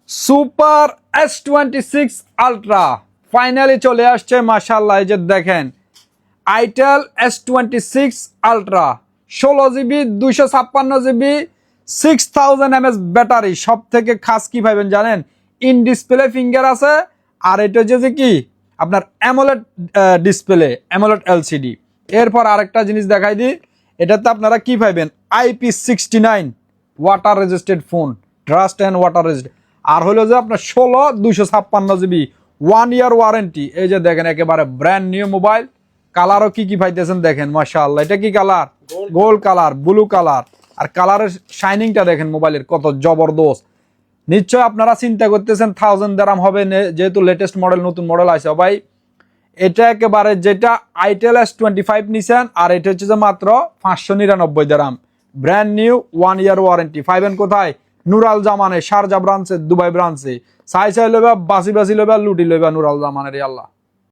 Super S26 ultra finally চলে আসছে মাশাআল্লাহ। এই যে দেখেন itel S26 ultra 16GB 256GB 6000 mAh battery. সব থেকে খাস কি পাইবেন জানেন, ইন ডিসপ্লে ফিঙ্গার আছে, আর এটা হচ্ছে যে কি আপনার অ্যামোলেড ডিসপ্লে, অ্যামোলেড এলসিডি। এরপর আরেকটা জিনিস দেখাই দিই, এটাতে আপনারা কি পাইবেন, IP69 water resisted phone, dust and water resisted. আর হলো যে আপনার 16 256GB 1 ইয়ার ওয়ারেন্টি। এই যে দেখেন একেবারে ব্র্যান্ড নিউ মোবাইল। কালারও কি পাইতেছেন দেখেন মাশাআল্লাহ। এটা কি colour? Gold colour, blue colour. আর কালারের শাইনিংটা দেখেন মোবাইলের কত জবরদস্ত। নিশ্চয় আপনারা চিন্তা করতেছেন 1000 দিরহাম হবে, যেহেতু লেটেস্ট মডেল, নতুন মডেল আছে ভাই। এটা একেবারে যেটা আইটেল S25 নিছেন, আর এটা হচ্ছে যে মাত্র 599 দিরহাম। Brand new 1 year warranty. পাইবেন কোথায়? নুরাল জামানে, শারজা ব্রাঞ্চে, দুবাই ব্রাঞ্চে। চাই লইবা, বাসি লইবা, লুটি লইবা নুরাল জামানের। আল্লাহ।